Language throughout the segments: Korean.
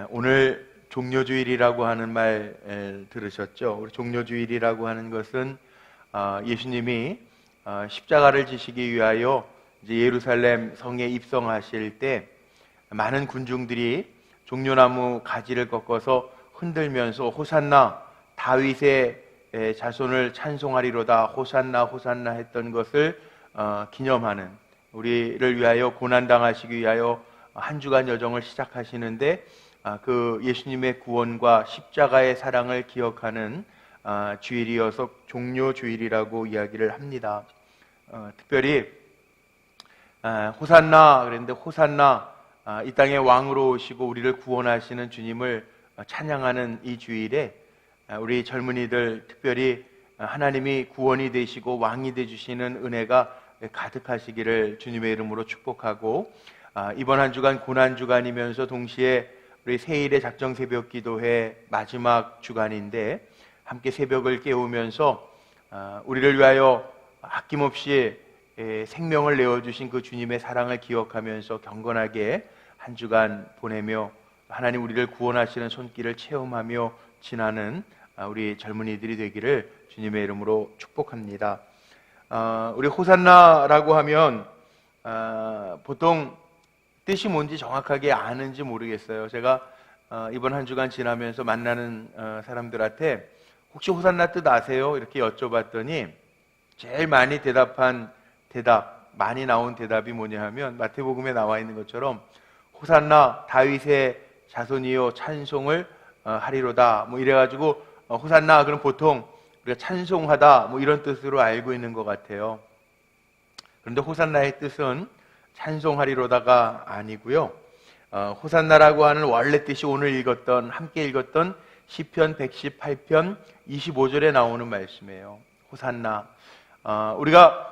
오늘 종려주일이라고 하는 말 들으셨죠? 우리 종려주일이라고 하는 것은 예수님이 십자가를 지시기 위하여 이제 예루살렘 성에 입성하실 때 많은 군중들이 종려나무 가지를 꺾어서 흔들면서 호산나 다윗의 자손을 찬송하리로다 호산나 호산나 했던 것을 기념하는, 우리를 위하여 고난당하시기 위하여 한 주간 여정을 시작하시는데 그 예수님의 구원과 십자가의 사랑을 기억하는 주일이어서 종려주일이라고 이야기를 합니다. 특별히 호산나 그랬는데, 호산나 이 땅의 왕으로 오시고 우리를 구원하시는 주님을 찬양하는 이 주일에 우리 젊은이들 특별히 하나님이 구원이 되시고 왕이 되주시는 은혜가 가득하시기를 주님의 이름으로 축복하고, 이번 한 주간 고난주간이면서 동시에 우리 세일의 작정새벽기도회 마지막 주간인데 함께 새벽을 깨우면서 우리를 위하여 아낌없이 생명을 내어주신 그 주님의 사랑을 기억하면서 경건하게 한 주간 보내며 하나님 우리를 구원하시는 손길을 체험하며 지나는 우리 젊은이들이 되기를 주님의 이름으로 축복합니다. 우리 호산나라고 하면 보통 뜻이 뭔지 정확하게 아는지 모르겠어요. 제가 이번 한 주간 지나면서 만나는 사람들한테 혹시 호산나 뜻 아세요? 이렇게 여쭤봤더니 제일 많이 많이 나온 대답이 뭐냐 하면 마태복음에 나와 있는 것처럼 호산나 다윗의 자손이요 찬송을 하리로다 뭐 이래가지고 호산나 그럼 보통 우리가 찬송하다 뭐 이런 뜻으로 알고 있는 것 같아요. 그런데 호산나의 뜻은 찬송하리로다가 아니고요. 호산나라고 하는 원래 뜻이 오늘 함께 읽었던 시편 118편 25절에 나오는 말씀이에요. 호산나. 우리가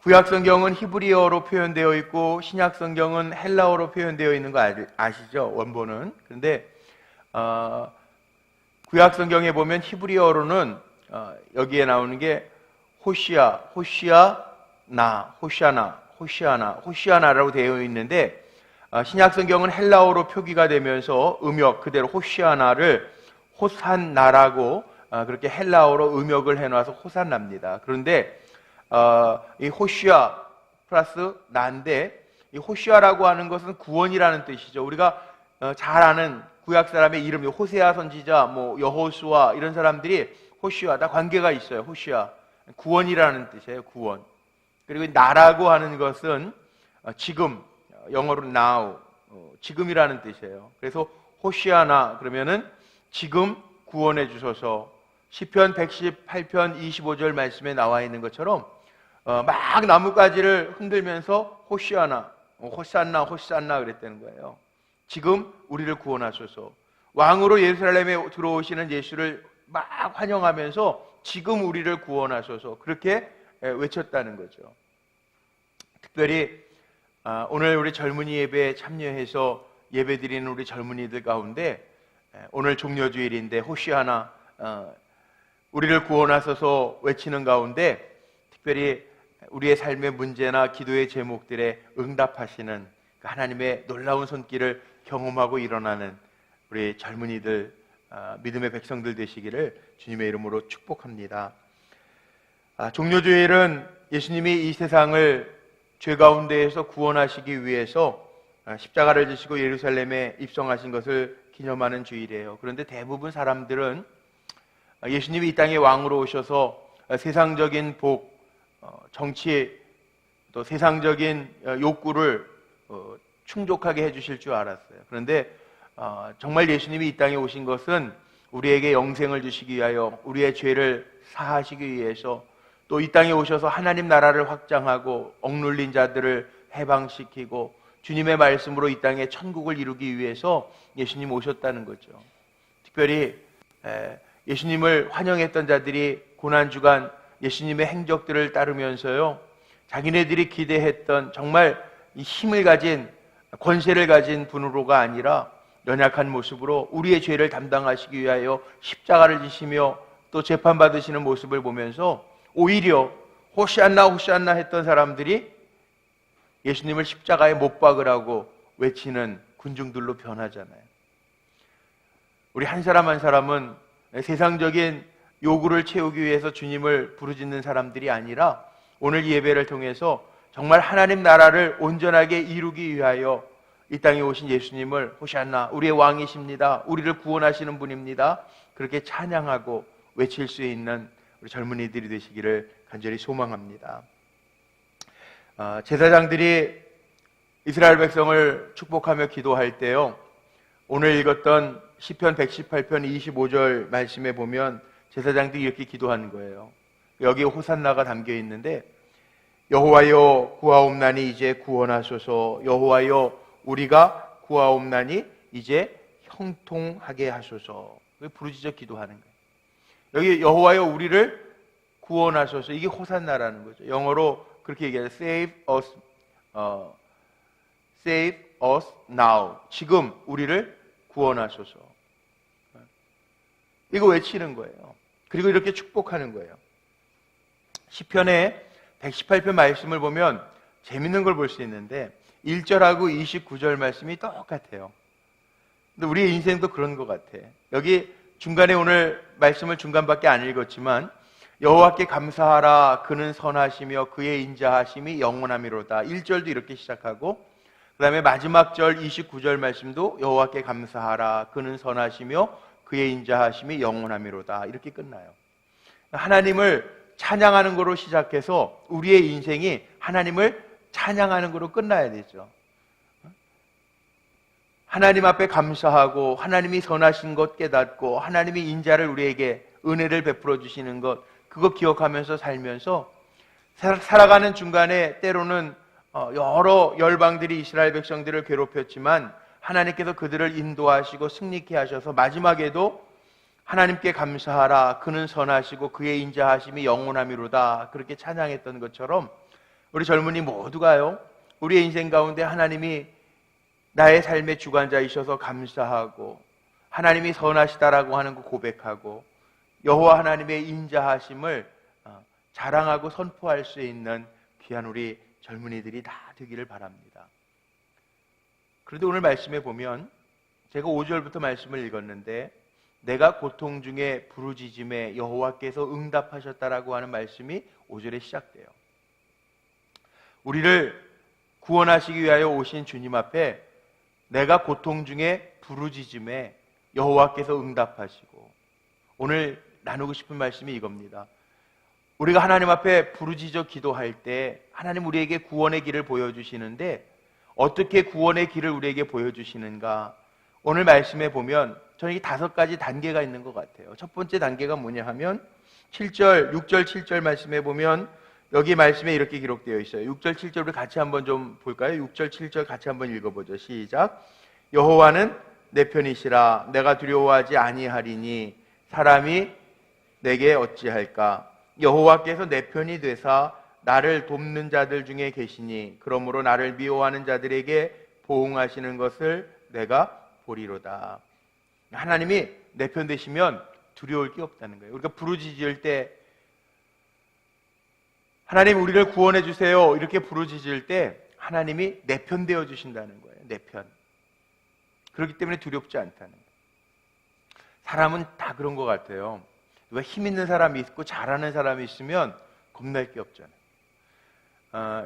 구약성경은 히브리어로 표현되어 있고 신약성경은 헬라어로 표현되어 있는 거 아시죠? 원본은. 그런데 구약성경에 보면 히브리어로는 여기에 나오는 게 호시아나라고 되어 있는데 신약성경은 헬라어로 표기가 되면서 음역 그대로 호시아나를 호산나라고 그렇게 헬라어로 음역을 해놔서 호산납니다. 그런데 이 호시아 플러스 나인데 이 호시아라고 하는 것은 구원이라는 뜻이죠. 우리가 잘 아는 구약 사람의 이름이 호세아 선지자, 뭐 여호수아 이런 사람들이 호시아 다 관계가 있어요. 호시아 구원이라는 뜻이에요. 구원. 그리고 나라고 하는 것은 지금, 영어로 now, 지금이라는 뜻이에요. 그래서 호시아나 그러면은 지금 구원해 주소서. 시편 118편 25절 말씀에 나와 있는 것처럼 막 나뭇가지를 흔들면서 호시아나, 호산나 그랬다는 거예요. 지금 우리를 구원하소서. 왕으로 예루살렘에 들어오시는 예수를 막 환영하면서 지금 우리를 구원하소서. 그렇게 외쳤다는 거죠. 특별히 오늘 우리 젊은이 예배에 참여해서 예배드리는 우리 젊은이들 가운데 오늘 종려주일인데 호시아나 우리를 구원하소서 외치는 가운데 특별히 우리의 삶의 문제나 기도의 제목들에 응답하시는 하나님의 놀라운 손길을 경험하고 일어나는 우리 젊은이들, 믿음의 백성들 되시기를 주님의 이름으로 축복합니다. 종려주일은 예수님이 이 세상을 죄 가운데에서 구원하시기 위해서 십자가를 지시고 예루살렘에 입성하신 것을 기념하는 주일이에요. 그런데 대부분 사람들은 예수님이 이 땅에 왕으로 오셔서 세상적인 복, 정치, 또 세상적인 욕구를 충족하게 해주실 줄 알았어요. 그런데 정말 예수님이 이 땅에 오신 것은 우리에게 영생을 주시기 위하여, 우리의 죄를 사하시기 위해서, 또 이 땅에 오셔서 하나님 나라를 확장하고 억눌린 자들을 해방시키고 주님의 말씀으로 이 땅에 천국을 이루기 위해서 예수님 오셨다는 거죠. 특별히 예수님을 환영했던 자들이 고난주간 예수님의 행적들을 따르면서요, 자기네들이 기대했던 정말 이 힘을 가진, 권세를 가진 분으로가 아니라 연약한 모습으로 우리의 죄를 담당하시기 위하여 십자가를 지시며 또 재판받으시는 모습을 보면서 오히려 호시안나 했던 사람들이 예수님을 십자가에 못 박으라고 외치는 군중들로 변하잖아요. 우리 한 사람 한 사람은 세상적인 요구를 채우기 위해서 주님을 부르짖는 사람들이 아니라 오늘 이 예배를 통해서 정말 하나님 나라를 온전하게 이루기 위하여 이 땅에 오신 예수님을 호시안나 우리의 왕이십니다, 우리를 구원하시는 분입니다, 그렇게 찬양하고 외칠 수 있는 우리 젊은이들이 되시기를 간절히 소망합니다. 제사장들이 이스라엘 백성을 축복하며 기도할 때요, 오늘 읽었던 시편 118편 25절 말씀에 보면 제사장들이 이렇게 기도하는 거예요. 여기 호산나가 담겨 있는데, 여호와여 구하옵나니 이제 구원하소서, 여호와여 우리가 구하옵나니 이제 형통하게 하소서. 부르짖어 기도하는 거예요. 여기 여호와여 우리를 구원하소서, 이게 호산나라는 거죠. 영어로 그렇게 얘기해요. Save us now. 지금 우리를 구원하소서. 이거 외치는 거예요. 그리고 이렇게 축복하는 거예요. 시편의 118편 말씀을 보면 재밌는 걸 볼 수 있는데 1절하고 29절 말씀이 똑같아요. 근데 우리의 인생도 그런 것 같아. 여기 중간에 오늘 말씀을 중간밖에 안 읽었지만 여호와께 감사하라, 그는 선하시며 그의 인자하심이 영원하미로다. 1절도 이렇게 시작하고 그 다음에 마지막 절 29절 말씀도 여호와께 감사하라, 그는 선하시며 그의 인자하심이 영원하미로다. 이렇게 끝나요. 하나님을 찬양하는 거로 시작해서 우리의 인생이 하나님을 찬양하는 거로 끝나야 되죠. 하나님 앞에 감사하고 하나님이 선하신 것 깨닫고 하나님이 인자를 우리에게 은혜를 베풀어 주시는 것, 그거 기억하면서 살면서 살아가는 중간에 때로는 여러 열방들이 이스라엘 백성들을 괴롭혔지만 하나님께서 그들을 인도하시고 승리케 하셔서 마지막에도 하나님께 감사하라, 그는 선하시고 그의 인자하심이 영원하미로다, 그렇게 찬양했던 것처럼 우리 젊은이 모두가요, 우리의 인생 가운데 하나님이 나의 삶의 주관자이셔서 감사하고 하나님이 선하시다라고 하는 거 고백하고 여호와 하나님의 인자하심을 자랑하고 선포할 수 있는 귀한 우리 젊은이들이 다 되기를 바랍니다. 그런데 오늘 말씀에 보면 제가 5절부터 말씀을 읽었는데 내가 고통 중에 부르짖음에 여호와께서 응답하셨다라고 하는 말씀이 5절에 시작돼요. 우리를 구원하시기 위하여 오신 주님 앞에 내가 고통 중에 부르짖음에 여호와께서 응답하시고, 오늘 나누고 싶은 말씀이 이겁니다. 우리가 하나님 앞에 부르짖어 기도할 때 하나님 우리에게 구원의 길을 보여주시는데 어떻게 구원의 길을 우리에게 보여주시는가? 오늘 말씀에 보면 저는 이 5가지 단계가 있는 것 같아요. 첫 번째 단계가 뭐냐 하면 7절, 6절, 7절 말씀에 보면 여기 말씀에 이렇게 기록되어 있어요. 6절, 7절을 같이 한번 좀 볼까요? 6절, 7절 같이 한번 읽어보죠. 시작. 여호와는 내 편이시라, 내가 두려워하지 아니하리니 사람이 내게 어찌할까? 여호와께서 내 편이 되사 나를 돕는 자들 중에 계시니 그러므로 나를 미워하는 자들에게 보응하시는 것을 내가 보리로다. 하나님이 내 편 되시면 두려울 게 없다는 거예요. 우리가 부르짖을 때 하나님 우리를 구원해 주세요 이렇게 부르짖을 때 하나님이 내 편 되어 주신다는 거예요. 내 편. 그렇기 때문에 두렵지 않다는 거예요. 사람은 다 그런 것 같아요. 누가 힘 있는 사람이 있고 잘하는 사람이 있으면 겁날 게 없잖아요.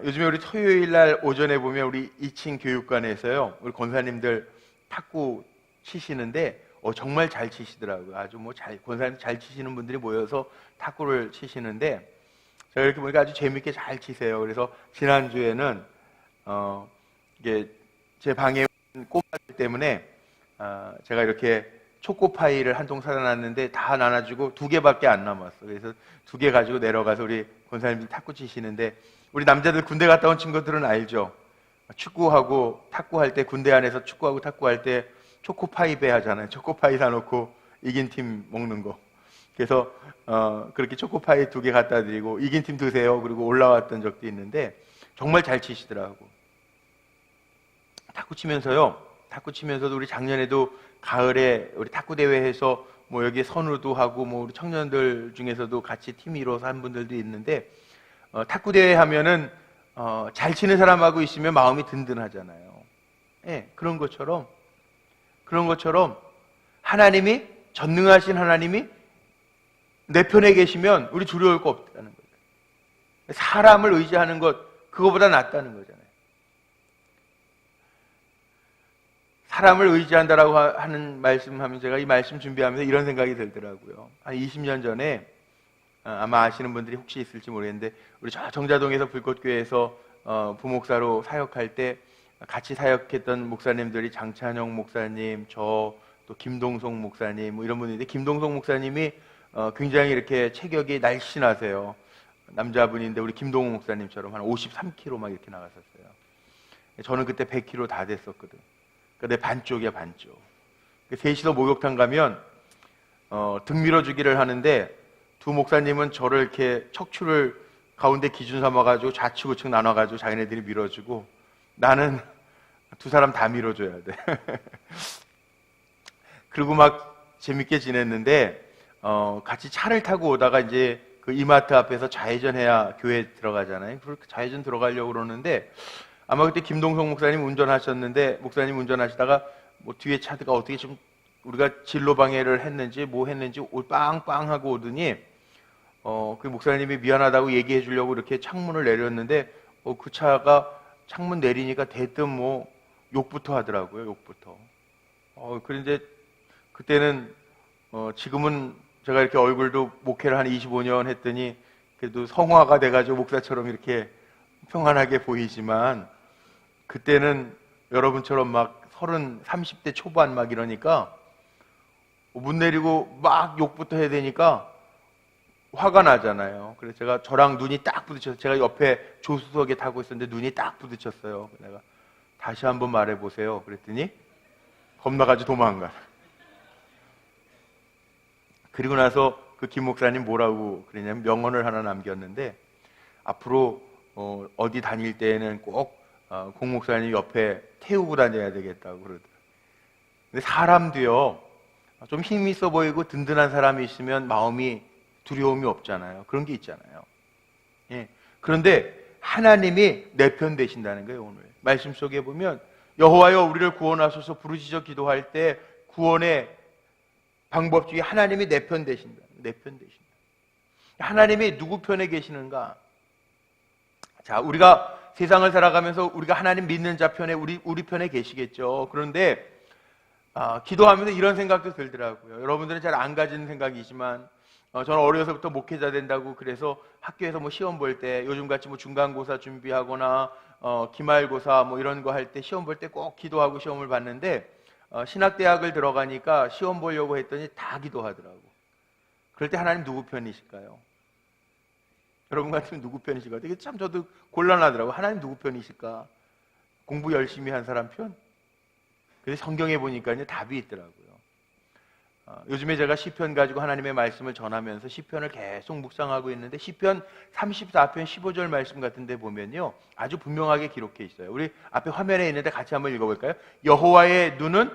요즘에 우리 토요일 날 오전에 보면 우리 2층 교육관에서요, 우리 권사님들 탁구 치시는데 정말 잘 치시더라고요. 아주 권사님 잘 치시는 분들이 모여서 탁구를 치시는데 제가 이렇게 보니까 아주 재밌게 잘 치세요. 그래서 지난주에는 이게 제 방에 꼬마들 때문에 제가 이렇게 초코파이를 한 통 사다 놨는데 다 나눠주고 2개밖에 안 남았어. 그래서 2개 가지고 내려가서 우리 권사님들이 탁구 치시는데, 우리 남자들 군대 갔다 온 친구들은 알죠? 축구하고 탁구할 때, 군대 안에서 축구하고 탁구할 때 초코파이 배 하잖아요. 초코파이 사놓고 이긴 팀 먹는 거. 그래서 그렇게 초코파이 2개 갖다 드리고 이긴 팀 드세요. 그리고 올라왔던 적도 있는데 정말 잘 치시더라고. 탁구 치면서도 우리 작년에도 가을에 우리 탁구 대회에서 뭐 여기 선우도 하고 뭐 우리 청년들 중에서도 같이 팀 이뤄서 한 분들도 있는데, 탁구 대회 하면은 잘 치는 사람하고 있으면 마음이 든든하잖아요. 예, 그런 것처럼 하나님이, 전능하신 하나님이 내 편에 계시면 우리 두려울 거 없다는 거예요. 사람을 의지하는 것, 그거보다 낫다는 거잖아요. 사람을 의지한다라고 하는 말씀하면 제가 이 말씀 준비하면서 이런 생각이 들더라고요. 한 20년 전에 아마 아시는 분들이 혹시 있을지 모르겠는데 우리 저 정자동에서 불꽃교회에서 부목사로 사역할 때 같이 사역했던 목사님들이 장찬영 목사님, 저 또 김동성 목사님 뭐 이런 분인데, 김동성 목사님이 굉장히 이렇게 체격이 날씬하세요. 남자분인데 우리 김동호 목사님처럼 한 53kg 막 이렇게 나갔었어요. 저는 그때 100kg 다 됐었거든. 그러니까 내 반쪽이야, 반쪽. 셋이서 목욕탕 가면 등 밀어주기를 하는데 두 목사님은 저를 이렇게 척추를 가운데 기준 삼아가지고 좌측 우측 나눠가지고 자기네들이 밀어주고, 나는 두 사람 다 밀어줘야 돼. 그리고 막 재밌게 지냈는데 같이 차를 타고 오다가 이제 그 이마트 앞에서 좌회전해야 교회 들어가잖아요. 그렇게 좌회전 들어가려고 그러는데 아마 그때 김동성 목사님 운전하셨는데, 목사님 운전하시다가 뭐 뒤에 차가 어떻게 좀 우리가 진로 방해를 했는지 뭐 했는지 빵빵 하고 오더니 그 목사님이 미안하다고 얘기해 주려고 이렇게 창문을 내렸는데 그 차가 창문 내리니까 대뜸 뭐 욕부터 하더라고요. 욕부터. 그런데 그때는 지금은 제가 이렇게 얼굴도 목회를 한 25년 했더니 그래도 성화가 돼가지고 목사처럼 이렇게 평안하게 보이지만, 그때는 여러분처럼 막 30대 초반 막 이러니까 문 내리고 막 욕부터 해야 되니까 화가 나잖아요. 그래서 저랑 눈이 딱 부딪혀서, 제가 옆에 조수석에 타고 있었는데 눈이 딱 부딪혔어요. 내가 다시 한번 말해보세요. 그랬더니 겁나가지고 도망가. 그리고 나서 그 김 목사님 뭐라고 그러냐면 명언을 하나 남겼는데, 앞으로 어디 다닐 때에는 꼭 공 목사님 옆에 태우고 다녀야 되겠다고 그러더라고요. 근데 사람도요, 좀 힘이 있어 보이고 든든한 사람이 있으면 마음이 두려움이 없잖아요. 그런 게 있잖아요. 예. 그런데 하나님이 내 편 되신다는 거예요. 오늘 말씀 속에 보면 여호와여 우리를 구원하소서 부르짖어 기도할 때 구원의 방법 중에 하나님이 내 편 되신다. 내 편 되신다. 하나님이 누구 편에 계시는가? 자, 우리가 세상을 살아가면서 우리가 하나님 믿는 자 편에 우리 편에 계시겠죠. 그런데 기도하면서 이런 생각도 들더라고요. 여러분들은 잘 안 가지는 생각이지만 저는 어려서부터 목회자 된다고 그래서 학교에서 뭐 시험 볼 때, 요즘같이 뭐 중간고사 준비하거나 기말고사 뭐 이런 거 할 때 시험 볼 때 꼭 기도하고 시험을 봤는데 신학대학을 들어가니까 시험 보려고 했더니 다 기도하더라고. 그럴 때 하나님 누구 편이실까요? 여러분 같으면 누구 편이실까요? 이게 참 저도 곤란하더라고요. 하나님 누구 편이실까? 공부 열심히 한 사람 편? 그래서 성경에 보니까 이제 답이 있더라고요. 요즘에 제가 시편 가지고 하나님의 말씀을 전하면서 시편을 계속 묵상하고 있는데 시편 34편 15절 말씀 같은 데 보면요, 아주 분명하게 기록해 있어요. 우리 앞에 화면에 있는데 같이 한번 읽어볼까요? 여호와의 눈은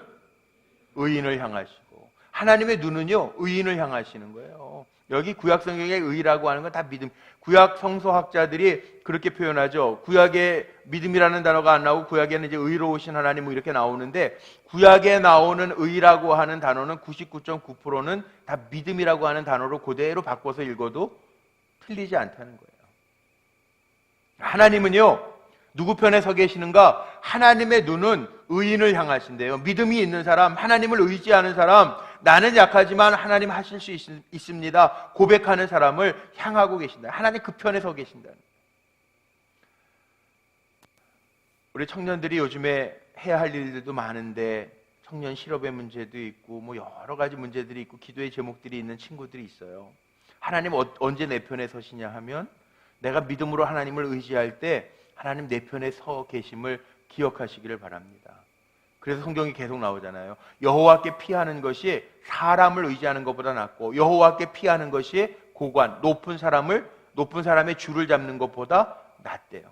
의인을 향하시고, 하나님의 눈은요 의인을 향하시는 거예요. 여기 구약 성경의 의라고 하는 건 다 믿음. 구약 성서학자들이 그렇게 표현하죠. 구약에 믿음이라는 단어가 안 나오고 구약에는 이제 의로우신 하나님 뭐 이렇게 나오는데, 구약에 나오는 의라고 하는 단어는 99.9%는 다 믿음이라고 하는 단어로 그대로 바꿔서 읽어도 틀리지 않다는 거예요. 하나님은요 누구 편에 서 계시는가? 하나님의 눈은 의인을 향하신대요. 믿음이 있는 사람, 하나님을 의지하는 사람, 나는 약하지만 하나님 하실 수 있습니다 고백하는 사람을 향하고 계신다. 하나님 그 편에 서 계신다. 우리 청년들이 요즘에 해야 할 일들도 많은데 청년 실업의 문제도 있고 뭐 여러 가지 문제들이 있고 기도의 제목들이 있는 친구들이 있어요. 하나님 언제 내 편에 서시냐 하면, 내가 믿음으로 하나님을 의지할 때 하나님 내 편에 서 계심을 기억하시기를 바랍니다. 그래서 성경이 계속 나오잖아요. 여호와께 피하는 것이 사람을 의지하는 것보다 낫고 여호와께 피하는 것이 고관, 높은 사람의 줄을 잡는 것보다 낫대요.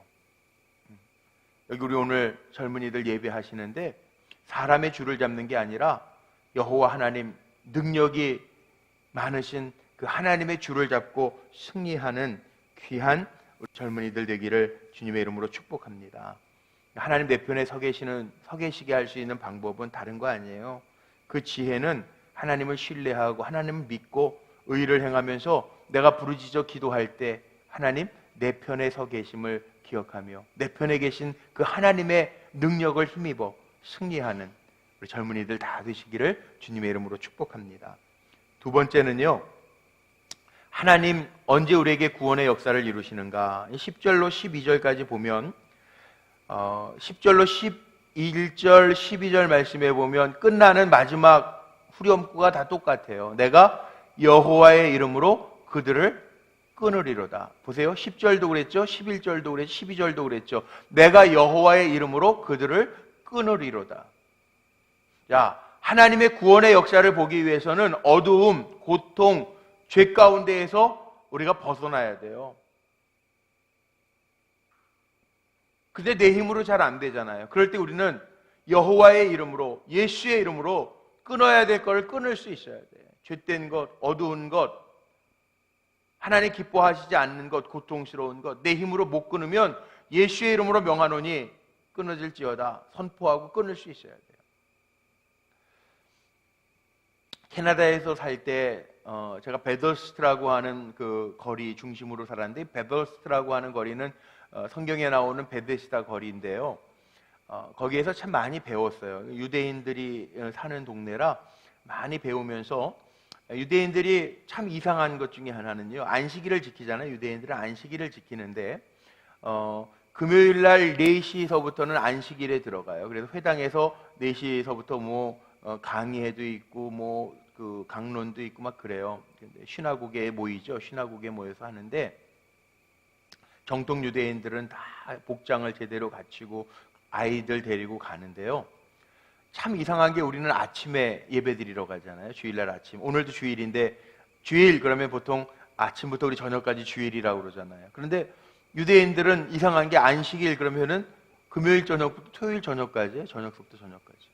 여기 우리 오늘 젊은이들 예배하시는데 사람의 줄을 잡는 게 아니라 여호와 하나님, 능력이 많으신 그 하나님의 줄을 잡고 승리하는 귀한 우리 젊은이들 되기를 주님의 이름으로 축복합니다. 하나님 내 편에 서 계시게 할 수 있는 방법은 다른 거 아니에요. 그 지혜는 하나님을 신뢰하고 하나님을 믿고 의를 행하면서 내가 부르짖어 기도할 때 하나님 내 편에 서 계심을 기억하며 내 편에 계신 그 하나님의 능력을 힘입어 승리하는 우리 젊은이들 다 되시기를 주님의 이름으로 축복합니다. 두 번째는요, 하나님 언제 우리에게 구원의 역사를 이루시는가? 10절로 12절까지 보면 10절로 11절, 12절 말씀에 보면 끝나는 마지막 후렴구가 다 똑같아요. 내가 여호와의 이름으로 그들을 끊으리로다. 보세요. 10절도 그랬죠. 11절도 그랬죠. 12절도 그랬죠. 내가 여호와의 이름으로 그들을 끊으리로다. 자, 하나님의 구원의 역사를 보기 위해서는 어두움, 고통, 죄 가운데에서 우리가 벗어나야 돼요. 근데 내 힘으로 잘 안 되잖아요. 그럴 때 우리는 여호와의 이름으로, 예수의 이름으로 끊어야 될 걸 끊을 수 있어야 돼요. 죄된 것, 어두운 것, 하나님 기뻐하시지 않는 것, 고통스러운 것, 내 힘으로 못 끊으면 예수의 이름으로 명하노니 끊어질지어다 선포하고 끊을 수 있어야 돼요. 캐나다에서 살 때 제가 베더스트라고 하는 그 거리 중심으로 살았는데, 베더스트라고 하는 거리는 성경에 나오는 베데스다 거리인데요. 거기에서 참 많이 배웠어요. 유대인들이 사는 동네라 많이 배우면서, 유대인들이 참 이상한 것 중에 하나는요, 안식일을 지키잖아요. 유대인들은 안식일을 지키는데 금요일 날 4시서부터는 안식일에 들어가요. 그래서 회당에서 4시서부터 강의회도 있고 그 강론도 있고 막 그래요. 시나고게에 모이죠. 시나고게에 모여서 하는데, 정통 유대인들은 다 복장을 제대로 갖추고 아이들 데리고 가는데요. 참 이상한 게, 우리는 아침에 예배 드리러 가잖아요. 주일날 아침. 오늘도 주일인데, 주일 그러면 보통 아침부터 우리 저녁까지 주일이라고 그러잖아요. 그런데 유대인들은 이상한 게, 안식일 그러면은 금요일 저녁부터 토요일 저녁까지, 저녁부터 저녁까지.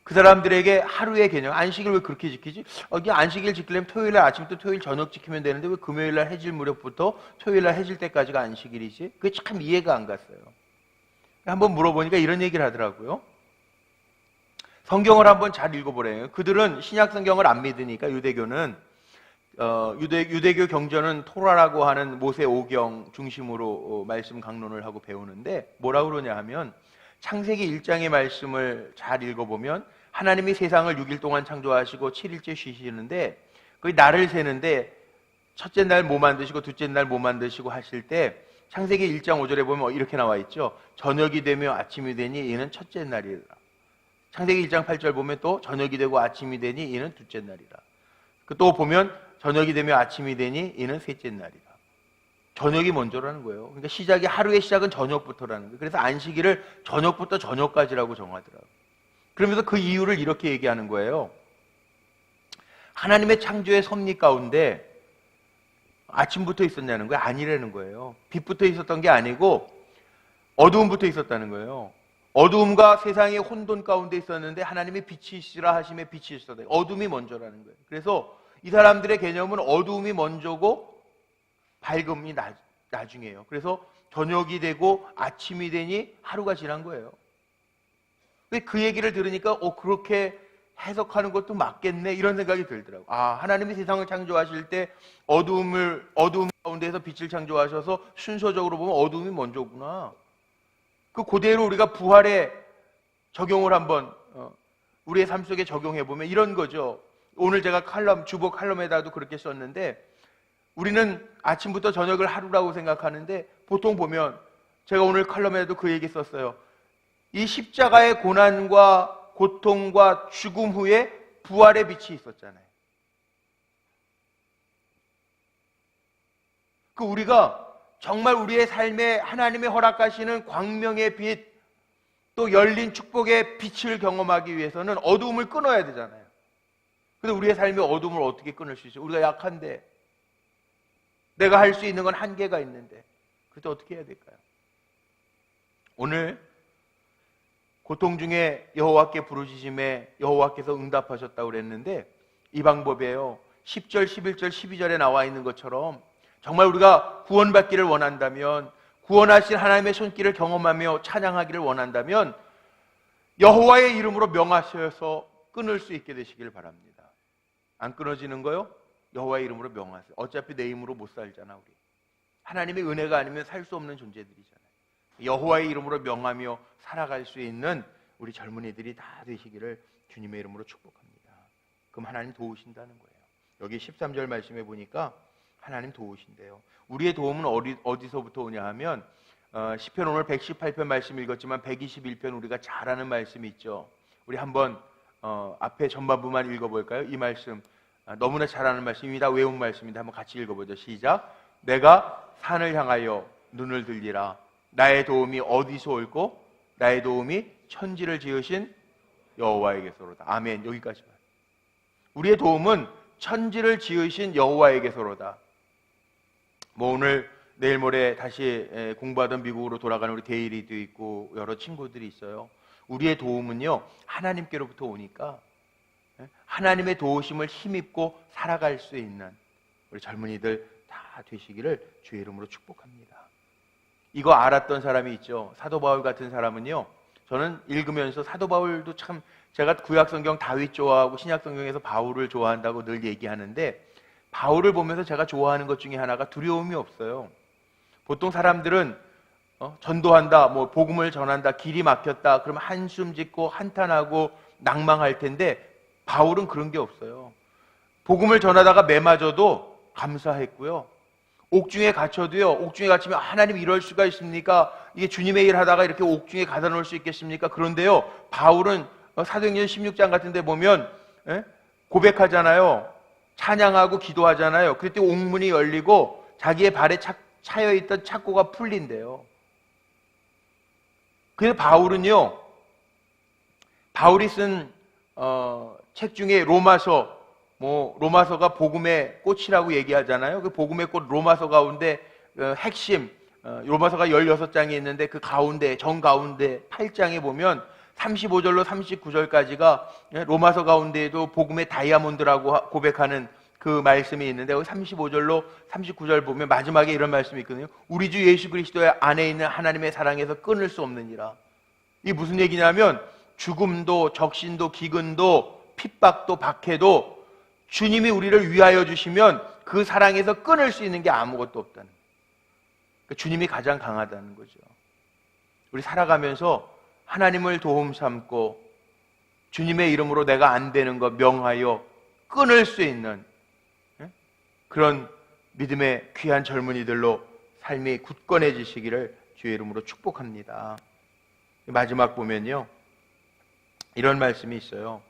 그 사람들에게 하루의 개념, 안식일 왜 그렇게 지키지? 안식일 지키려면 토요일날 아침부터 토요일 저녁 지키면 되는데 왜 금요일날 해질 무렵부터 토요일날 해질 때까지가 안식일이지? 그게 참 이해가 안 갔어요. 한번 물어보니까 이런 얘기를 하더라고요. 성경을 한번 잘 읽어보래요. 그들은 신약 성경을 안 믿으니까, 유대교는 유대교 경전은 토라라고 하는 모세 오경 중심으로 말씀 강론을 하고 배우는데, 뭐라고 그러냐 하면, 창세기 1장의 말씀을 잘 읽어보면 하나님이 세상을 6일 동안 창조하시고 7일째 쉬시는데, 그 날을 세는데 첫째 날 뭐 만드시고 둘째 날 뭐 만드시고 하실 때, 창세기 1장 5절에 보면 이렇게 나와 있죠. 저녁이 되며 아침이 되니 이는 첫째 날이라. 창세기 1장 8절 보면 또 저녁이 되고 아침이 되니 이는 둘째 날이라. 또 보면 저녁이 되며 아침이 되니 이는 셋째 날이라. 저녁이 먼저라는 거예요. 그러니까 하루의 시작은 저녁부터라는 거예요. 그래서 안식일을 저녁부터 저녁까지라고 정하더라고요. 그러면서 그 이유를 이렇게 얘기하는 거예요. 하나님의 창조의 섭리 가운데 아침부터 있었냐는 거예요? 아니라는 거예요. 빛부터 있었던 게 아니고 어두움부터 있었다는 거예요. 어두움과 세상의 혼돈 가운데 있었는데 하나님이 빛이 있으라 하심에 빛이 있었다. 어둠이 먼저라는 거예요. 그래서 이 사람들의 개념은 어두움이 먼저고 밝음이 나중이에요. 그래서 저녁이 되고 아침이 되니 하루가 지난 거예요. 그 얘기를 들으니까 그렇게 해석하는 것도 맞겠네, 이런 생각이 들더라고요. 하나님이 세상을 창조하실 때 어두움 가운데서 빛을 창조하셔서 순서적으로 보면 어두움이 먼저구나. 그대로 우리가 부활에 적용을 한번 우리의 삶 속에 적용해 보면 이런 거죠. 오늘 제가 주보 칼럼에다도 그렇게 썼는데, 우리는 아침부터 저녁을 하루라고 생각하는데, 보통 보면 제가 오늘 칼럼에도 그 얘기 썼어요. 이 십자가의 고난과 고통과 죽음 후에 부활의 빛이 있었잖아요. 우리가 정말 우리의 삶에 하나님의 허락하시는 광명의 빛, 또 열린 축복의 빛을 경험하기 위해서는 어두움을 끊어야 되잖아요. 근데 우리의 삶의 어두움을 어떻게 끊을 수 있어요? 우리가 약한데, 내가 할 수 있는 건 한계가 있는데, 그때 어떻게 해야 될까요? 오늘 고통 중에 여호와께 부르짖음에 여호와께서 응답하셨다고 그랬는데, 이 방법이에요. 10절, 11절, 12절에 나와 있는 것처럼 정말 우리가 구원받기를 원한다면, 구원하신 하나님의 손길을 경험하며 찬양하기를 원한다면, 여호와의 이름으로 명하셔서 끊을 수 있게 되시길 바랍니다. 안 끊어지는 거요? 여호와의 이름으로 명하세요. 어차피 내 힘으로 못 살잖아 우리. 하나님의 은혜가 아니면 살 수 없는 존재들이잖아요. 여호와의 이름으로 명하며 살아갈 수 있는 우리 젊은이들이 다 되시기를 주님의 이름으로 축복합니다. 그럼 하나님 도우신다는 거예요. 여기 13절 말씀에 보니까 하나님 도우신대요. 우리의 도움은 어디서부터 오냐 하면 시편 오늘 118편 말씀 읽었지만 121편 우리가 잘 아는 말씀이 있죠. 우리 한번 앞에 전반부만 읽어볼까요? 이 말씀 너무나 잘 아는 말씀입니다. 외운 말씀인데 한번 같이 읽어보죠. 시작. 내가 산을 향하여 눈을 들리라. 나의 도움이 어디서 올고 나의 도움이 천지를 지으신 여호와에게서로다. 아멘. 여기까지만. 우리의 도움은 천지를 지으신 여호와에게서로다. 뭐 오늘 내일 모레 다시 공부하던 미국으로 돌아가는 우리 데일리도 있고 여러 친구들이 있어요. 우리의 도움은요 하나님께로부터 오니까 하나님의 도우심을 힘입고 살아갈 수 있는 우리 젊은이들 다 되시기를 주의 이름으로 축복합니다. 이거 알았던 사람이 있죠. 사도 바울 같은 사람은요, 저는 읽으면서 사도 바울도 참, 제가 구약성경 다윗 좋아하고 신약성경에서 바울을 좋아한다고 늘 얘기하는데 바울을 보면서 제가 좋아하는 것 중에 하나가 두려움이 없어요. 보통 사람들은 전도한다, 뭐 복음을 전한다, 길이 막혔다 그러면 한숨 짓고 한탄하고 낭망할 텐데 바울은 그런 게 없어요. 복음을 전하다가 매 맞아도 감사했고요. 옥중에 갇혀도요, 옥중에 갇히면 하나님 이럴 수가 있습니까? 이게 주님의 일 하다가 이렇게 옥중에 가다 놓을 수 있겠습니까? 그런데요, 바울은 사도행전 16장 같은 데 보면 고백하잖아요. 찬양하고 기도하잖아요. 그때 옥문이 열리고 자기의 발에 차여있던 착고가 풀린대요. 그래서 바울은요, 바울이 쓴 책 중에 로마서가 복음의 꽃이라고 얘기하잖아요. 그 복음의 꽃 로마서 가운데 핵심 로마서가 16장이 있는데 그 가운데 정가운데 8장에 보면 35절로 39절까지가 로마서 가운데에도 복음의 다이아몬드라고 고백하는 그 말씀이 있는데 35절로 39절 보면 마지막에 이런 말씀이 있거든요. 우리 주 예수 그리스도의 안에 있는 하나님의 사랑에서 끊을 수 없느니라. 이게 무슨 얘기냐면 죽음도 적신도 기근도 핍박도 박해도 주님이 우리를 위하여 주시면 그 사랑에서 끊을 수 있는 게 아무것도 없다는 거예요. 그러니까 주님이 가장 강하다는 거죠. 우리 살아가면서 하나님을 도움 삼고 주님의 이름으로 내가 안 되는 것 명하여 끊을 수 있는 그런 믿음의 귀한 젊은이들로 삶이 굳건해지시기를 주의 이름으로 축복합니다. 마지막 보면요, 이런 말씀이 있어요.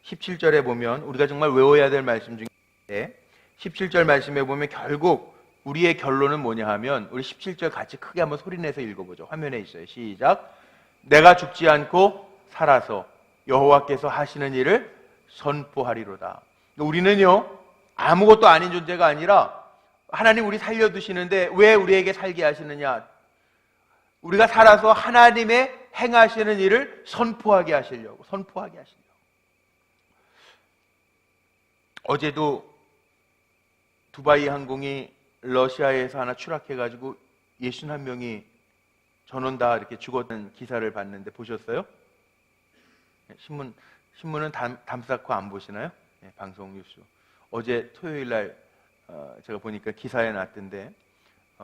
17절에 보면 우리가 정말 외워야 될 말씀 중에 17절 말씀에 보면 결국 우리의 결론은 뭐냐 하면 우리 17절 같이 크게 한번 소리내서 읽어보죠. 화면에 있어요. 시작. 내가 죽지 않고 살아서 여호와께서 하시는 일을 선포하리로다. 우리는요 아무것도 아닌 존재가 아니라 하나님 우리 살려두시는데 왜 우리에게 살게 하시느냐? 우리가 살아서 하나님의 행하시는 일을 선포하게 하시려고. 어제도 두바이 항공이 러시아에서 하나 추락해가지고 61명이 전원 다 이렇게 죽었던 기사를 봤는데 보셨어요? 신문은 담쌓고 안 보시나요? 네, 방송 뉴스. 어제 토요일 날 제가 보니까 기사에 났던데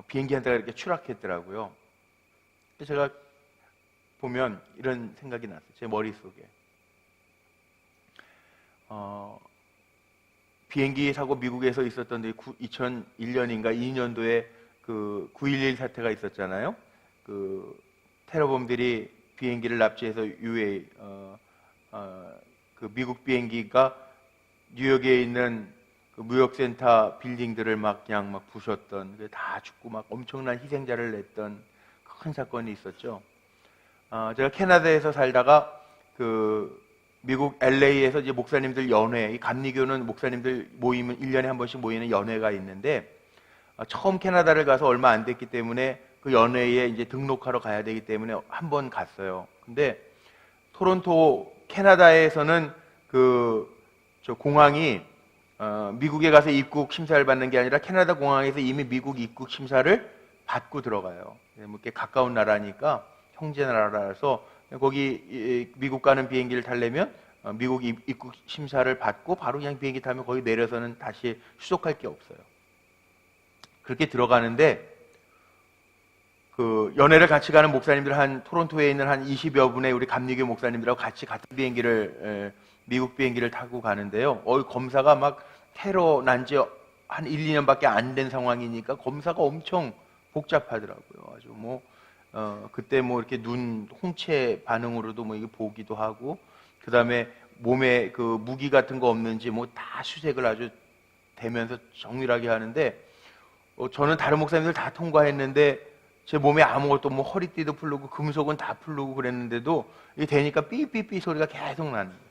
비행기 한 대가 이렇게 추락했더라고요. 제가 보면 이런 생각이 났어요. 제 머릿속에. 비행기 사고 미국에서 있었던 2001년인가 2년도에 그 9.11 사태가 있었잖아요. 그 테러범들이 비행기를 납치해서 그 미국 비행기가 뉴욕에 있는 그 무역센터 빌딩들을 그냥 부셨던, 다 죽고 엄청난 희생자를 냈던 큰 사건이 있었죠. 제가 캐나다에서 살다가 그 미국 LA에서 이제 목사님들 연회, 이 감리교는 목사님들 모임은 1년에 한 번씩 모이는 연회가 있는데, 처음 캐나다를 가서 얼마 안 됐기 때문에 그 연회에 이제 등록하러 가야 되기 때문에 한 번 갔어요. 근데 토론토 캐나다에서는 저 공항이 미국에 가서 입국 심사를 받는 게 아니라 캐나다 공항에서 이미 미국 입국 심사를 받고 들어가요. 이렇게 가까운 나라니까 형제 나라라서 거기 미국 가는 비행기를 타려면 미국 입국 심사를 받고 바로 그냥 비행기 타면 거기 내려서는 다시 수속할 게 없어요. 그렇게 들어가는데 그 연애를 같이 가는 목사님들 토론토에 있는 한 20여 분의 우리 감리교 목사님들하고 같이 같은 비행기를 미국 비행기를 타고 가는데요. 검사가 막 테러 난 지 한 1, 2년밖에 안 된 상황이니까 검사가 엄청 복잡하더라고요. 아주 그때 이렇게 눈 홍채 반응으로도 이게 보기도 하고, 그 다음에 몸에 그 무기 같은 거 없는지 다 수색을 아주 대면서 정밀하게 하는데, 저는 다른 목사님들 다 통과했는데, 제 몸에 아무것도 허리띠도 풀르고 금속은 다 풀르고 그랬는데도 이게 되니까 삐삐삐 소리가 계속 나는 거예요.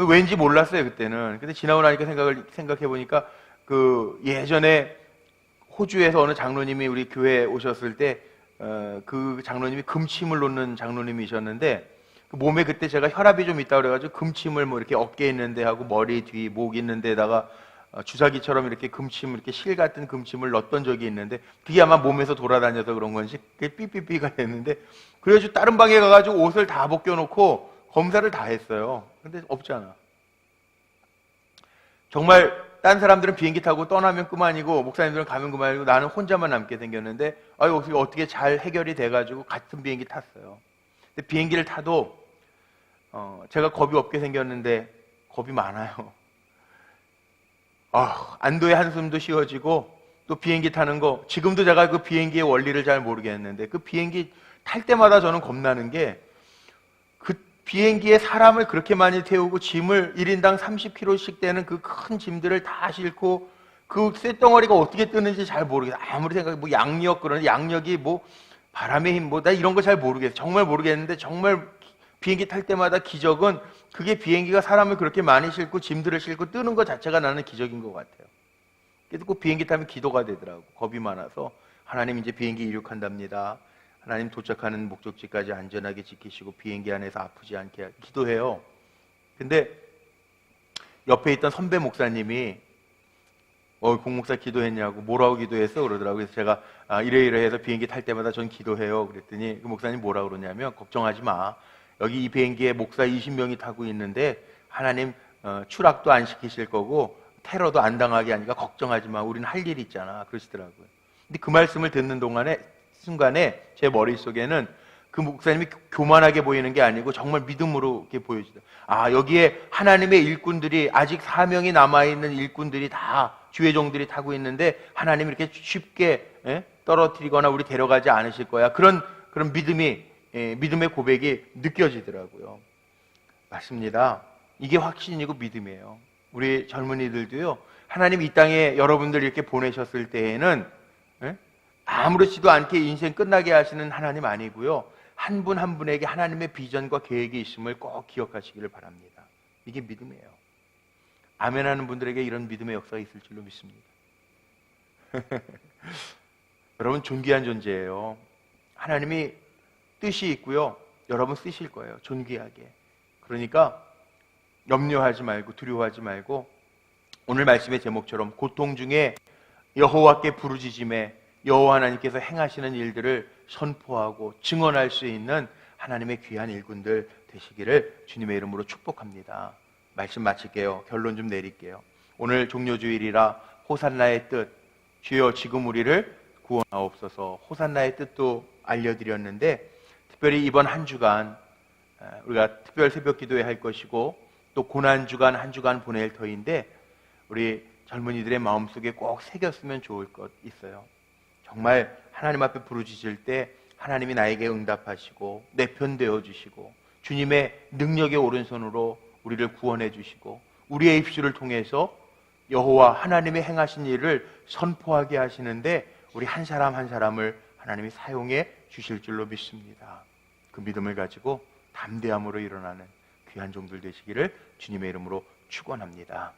왠지 몰랐어요, 그때는. 근데 지나고 나니까 생각해 보니까 그 예전에 호주에서 어느 장로님이 우리 교회에 오셨을 때, 그 장로님이 금침을 놓는 장로님이셨는데, 그 몸에 그때 제가 혈압이 좀 있다고 그래가지고 금침을 이렇게 어깨에 있는데 하고 머리 뒤, 목 있는 데다가 주사기처럼 이렇게 이렇게 실 같은 금침을 넣었던 적이 있는데, 그게 아마 몸에서 돌아다녀서 그런 건지 그게 삐삐삐가 됐는데, 그래가지고 다른 방에 가가지고 옷을 다 벗겨놓고 검사를 다 했어요. 근데 없잖아. 정말 딴 사람들은 비행기 타고 떠나면 그만이고 목사님들은 가면 그만이고 나는 혼자만 남게 생겼는데, 어떻게 잘 해결이 돼가지고 같은 비행기 탔어요. 근데 비행기를 타도 제가 겁이 없게 생겼는데 겁이 많아요. 안도의 한숨도 쉬어지고, 또 비행기 타는 거, 지금도 제가 그 비행기의 원리를 잘 모르겠는데 그 비행기 탈 때마다 저는 겁나는 게, 그 비행기에 사람을 그렇게 많이 태우고 짐을 1인당 30kg씩 되는 그 큰 짐들을 다 싣고 그 쇳덩어리가 어떻게 뜨는지 잘 모르겠어요. 아무리 생각해 그런 양력이 바람의 힘 나 이런 거 잘 모르겠어요. 정말 모르겠는데, 정말 비행기 탈 때마다 기적은 그게 비행기가 사람을 그렇게 많이 싣고 짐들을 싣고 뜨는 것 자체가 나는 기적인 것 같아요. 그래서 꼭 비행기 타면 기도가 되더라고. 겁이 많아서 하나님 이제 비행기 이륙한답니다. 하나님 도착하는 목적지까지 안전하게 지키시고 비행기 안에서 아프지 않게 기도해요. 근데 옆에 있던 선배 목사님이 공목사 기도했냐고, 뭐라고 기도했어? 그러더라고요. 그래서 제가 이래해서 비행기 탈 때마다 전 기도해요. 그랬더니 그 목사님 뭐라고 그러냐면, 걱정하지 마. 여기 이 비행기에 목사 20명이 타고 있는데 하나님 추락도 안 시키실 거고 테러도 안 당하게 하니까 걱정하지 마. 우리는 할 일이 있잖아. 그러시더라고요. 근데 그 말씀을 듣는 순간에 제 머릿속에는 그 목사님이 교만하게 보이는 게 아니고 정말 믿음으로 이렇게 보여지더라고요. 여기에 하나님의 일꾼들이, 아직 사명이 남아있는 일꾼들이 다 주의 종들이 타고 있는데 하나님이 이렇게 쉽게 떨어뜨리거나 우리 데려가지 않으실 거야. 그런 믿음의 고백이 느껴지더라고요. 맞습니다. 이게 확신이고 믿음이에요. 우리 젊은이들도요, 하나님 이 땅에 여러분들 이렇게 보내셨을 때에는 아무렇지도 않게 인생 끝나게 하시는 하나님 아니고요, 한 분 한 분에게 하나님의 비전과 계획이 있음을 꼭 기억하시기를 바랍니다. 이게 믿음이에요. 아멘하는 분들에게 이런 믿음의 역사가 있을 줄로 믿습니다. 여러분 존귀한 존재예요. 하나님이 뜻이 있고요, 여러분 쓰실 거예요. 존귀하게. 그러니까 염려하지 말고 두려워하지 말고, 오늘 말씀의 제목처럼 고통 중에 여호와께 부르짖음에 여호와 하나님께서 행하시는 일들을 선포하고 증언할 수 있는 하나님의 귀한 일꾼들 되시기를 주님의 이름으로 축복합니다. 말씀 마칠게요. 결론 좀 내릴게요. 오늘 종료주일이라 호산나의 뜻, 주여 지금 우리를 구원하옵소서, 호산나의 뜻도 알려드렸는데, 특별히 이번 한 주간 우리가 특별 새벽 기도회 할 것이고 또 고난주간 한 주간 보낼 터인데, 우리 젊은이들의 마음속에 꼭 새겼으면 좋을 것 있어요. 정말 하나님 앞에 부르짖을 때 하나님이 나에게 응답하시고 내 편 되어주시고 주님의 능력의 오른손으로 우리를 구원해 주시고 우리의 입술을 통해서 여호와 하나님의 행하신 일을 선포하게 하시는데, 우리 한 사람 한 사람을 하나님이 사용해 주실 줄로 믿습니다. 그 믿음을 가지고 담대함으로 일어나는 귀한 종들 되시기를 주님의 이름으로 축원합니다.